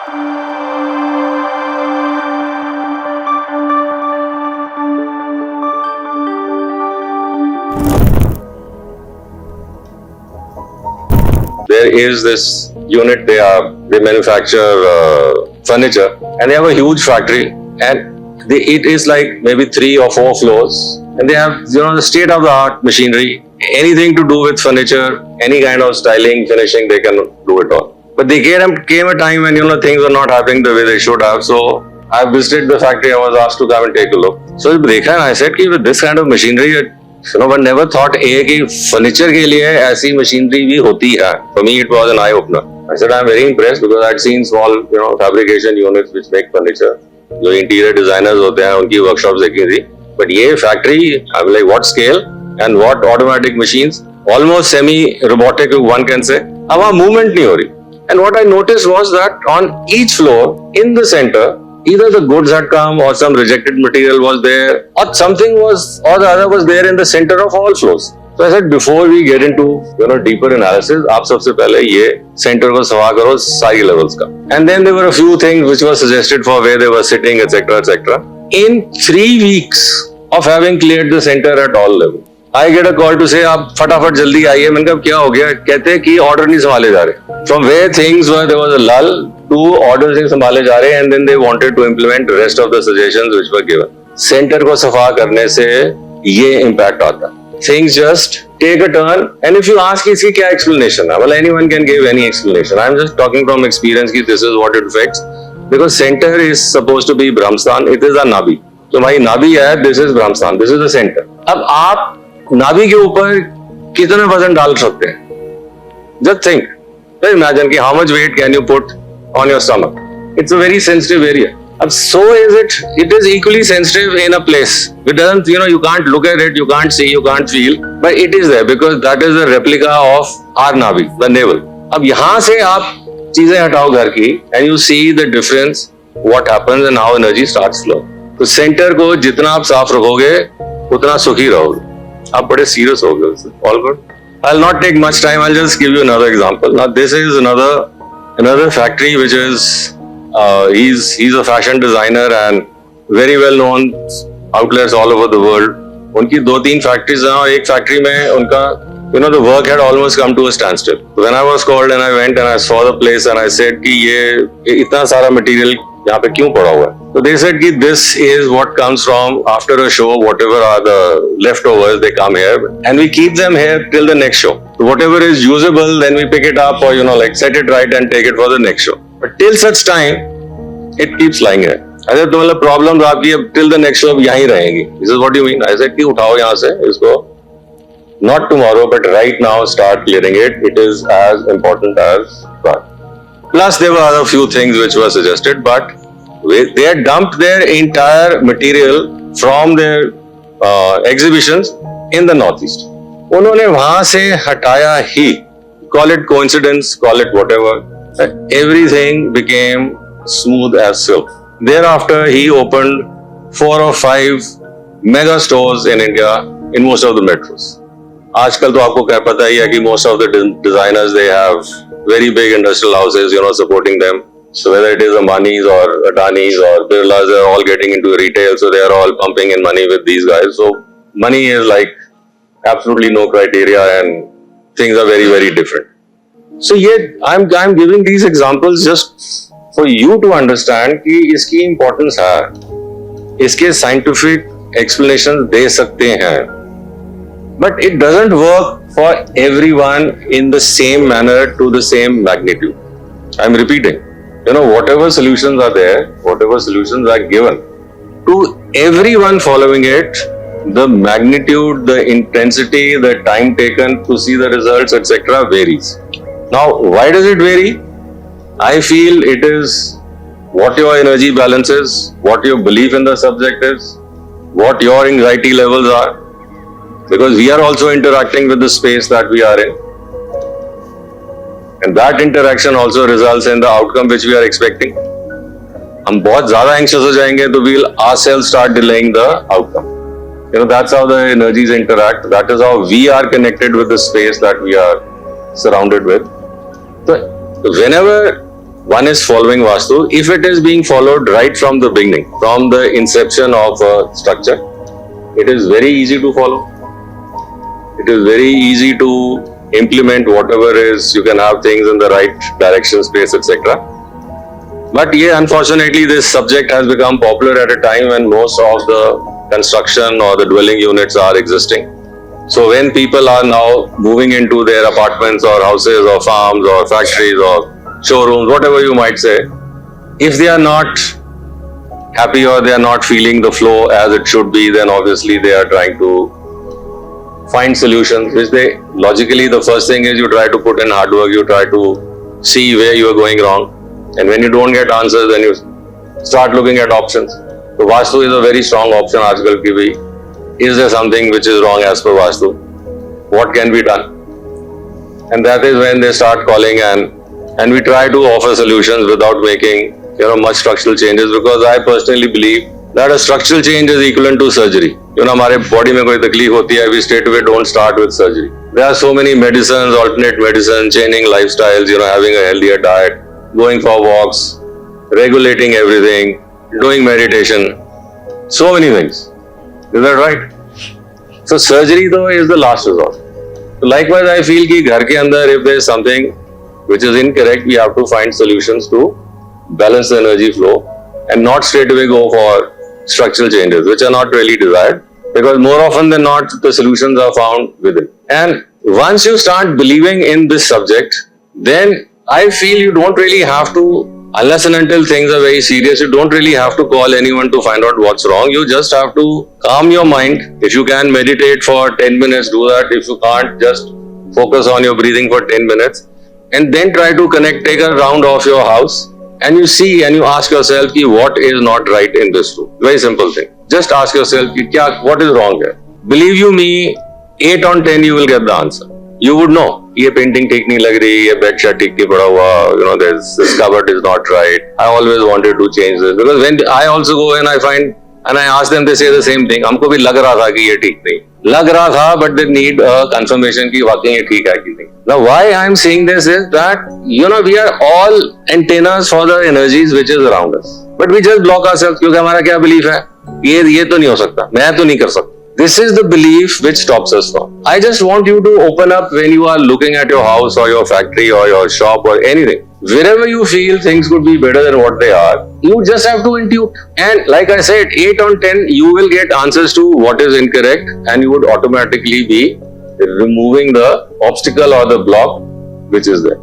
There is this unit, they manufacture furniture, and they have a huge factory, and it is like maybe 3 or 4 floors, and they have the state of the art machinery, anything to do with furniture, any kind of styling, finishing, they can do it all. But there came a time when things were not happening the way they should have. So I visited the factory. I was asked to come and take a look. So I said, with this kind of machinery, one never thought कि furniture के लिए ऐसी machinery भी होती है. For me, it was an eye opener. I said, I'm very impressed because I'd seen small, fabrication units which make furniture. जो interior designers होते हैं, उनकी workshops देखी थी. But ये factory, I'm like, what scale and what automatic machines, almost semi-robotic, one can say. अब वहाँ movement नहीं हो रही. And what I noticed was that on each floor, in the center, either the goods had come or some rejected material was there or something was or the other was there in the center of all floors. So I said, before we get into deeper analysis, आप सबसे पहले ये center को सफा करो सारी levels का. And then there were a few things which were suggested for where they were sitting, etc., etc. In 3 weeks of having cleared the center at all levels, I get a call to say, आप फटाफट जल्दी आइए. मैंने कहा क्या हो गया? कहते हैं कि order नहीं संभाले जा रहे. From where things were, there was a lull to orders नहीं संभाले जा रहे, and then they wanted to implement the rest of the suggestions which were given. Center को सफा करने से ये impact आता. Things just take a turn, and if you ask इसकी क्या explanation है, well, anyone can give any explanation. I'm just talking from experience कि this is what it affects, because center is supposed to be Brahmsthan. It is a nabi. तो भाई नाभि है, this is Brahmsthan, this is the center. अब आप नाभि के ऊपर कितना वजन डाल सकते हैं? Just think. Imagine कि how much weight can you put on your stomach? It's a very sensitive area. So is it. It is equally sensitive in a place. It doesn't, you can't look at it, you can't see, you can't feel, but it is there because that is a replica of our navi, the navel. अब यहाँ से आप चीजें हटाओ घर की, and you see the difference, what happens and how energy starts flow. तो centre को जितना आप साफ रखोगे, उतना सुखी रहोगे. आप बड़े serious हो गए. All good. I'll not take much time. I'll just give you another example. Now this is another factory which is he's a fashion designer and very well known outlets all over the world. उनकी 2-3 factories हैं और एक factory में उनका the work had almost come to a standstill. When I was called and I went and I saw the place and I said कि ये इतना सारा material यहाँ पे क्यों पड़ा हुआ है? So they said कि this is what comes from after a show, whatever are the leftovers, they come here and we keep them here till the next show. So whatever is usable, then we pick it up or set it right and take it for the next show. But till such time, it keeps lying here. I said, तो मतलब problems आपकी अब till the next show यहीं रहेंगी. This is what you mean? I said कि उठाओ यहाँ से इसको. Not tomorrow, but right now start clearing it. It is as important as that. Plus, there were other few things which were suggested, but they had dumped their entire material from their exhibitions in the Northeast. उन्होंने वहाँ से हटाया ही, call it coincidence, call it whatever, everything became smooth as silk. Thereafter, he opened 4 or 5 mega stores in India in most of the metros. आजकल तो आपको क्या पता ही है कि most of the designers, they have very big industrial houses, supporting them. So whether it is Ambanis or Adanis or Birlas, they're all getting into retail, so they are all pumping in money with these guys. So money is like absolutely no criteria, and things are very, very different. So I'm giving these examples just for you to understand कि इसकी importance है, इसके scientific explanations दे सकते हैं. But it doesn't work for everyone in the same manner to the same magnitude. I'm repeating. Whatever solutions are there, whatever solutions are given, to everyone following it, the magnitude, the intensity, the time taken to see the results, etc. varies. Now, why does it vary? I feel it is what your energy balance is, what your belief in the subject is, what your anxiety levels are. Because we are also interacting with the space that we are in. And that interaction also results in the outcome which we are expecting. हम बहुत ज़्यादा anxious हो जाएंगे तो we'll ourselves start delaying the outcome. That's how the energies interact. That is how we are connected with the space that we are surrounded with. So whenever one is following Vastu. If it is being followed right from the beginning, from the inception of a structure, it is very easy to follow. It is very easy to implement whatever is, you can have things in the right direction, space, etc. But yeah, unfortunately, this subject has become popular at a time when most of the construction or the dwelling units are existing. So when people are now moving into their apartments or houses or farms or factories or showrooms, whatever you might say, if they are not happy or they are not feeling the flow as it should be, then obviously they are trying to find solutions, which they logically, the first thing is you try to put in hard work, you try to see where you are going wrong. And when you don't get answers, then you start looking at options. So Vastu is a very strong option aajkal ki bhi. Is there something which is wrong as per Vastu? What can be done? And that is when they start calling and we try to offer solutions without making much structural changes, because I personally believe that a structural change is equivalent to surgery. हमारे body में कोई तकलीफ होती है, we straight away don't start with surgery. There are so many medicines, alternate medicine, changing lifestyles, having a healthier diet, going for walks, regulating everything, doing meditation, so many things. Is that right? So surgery though is the last resort. So likewise, I feel कि घर के अंदर if there is something which is incorrect, we have to find solutions to balance the energy flow and not straight away go for structural changes, which are not really desired, because more often than not, the solutions are found within. And once you start believing in this subject, then I feel you don't really have to, unless and until things are very serious, you don't really have to call anyone to find out what's wrong. You just have to calm your mind. If you can meditate for 10 minutes, do that. If you can't, just focus on your breathing for 10 minutes and then try to connect, take a round of your house and you see and you ask yourself what is not right in this room. Very simple thing. Just ask yourself what is wrong here. Believe you me, 8 on 10 you will get the answer. You would know. ये painting ठीक नहीं लग रही, ये bed sheet ठीक नहीं पड़ा हुआ, this cupboard is not right. I always wanted to change this, because when I also go and I find and I ask them, they say the same thing. हमको भी लग रहा था कि ये ठीक नहीं लग रहा था, but they need a confirmation कि वाकई ये ठीक है कि नहीं. Now why I am saying this is that we are all antennas for the energies which is around us, but we just block ourselves क्योंकि हमारा क्या belief है, ये तो नहीं हो सकता, मैं तो नहीं कर सकता. This is the belief which stops us from. I just want you to open up when you are looking at your house or your factory or your shop or anything. Wherever you feel things could be better than what they are, you just have to intuit. And like I said, 8 on 10, you will get answers to what is incorrect and you would automatically be removing the obstacle or the block which is there.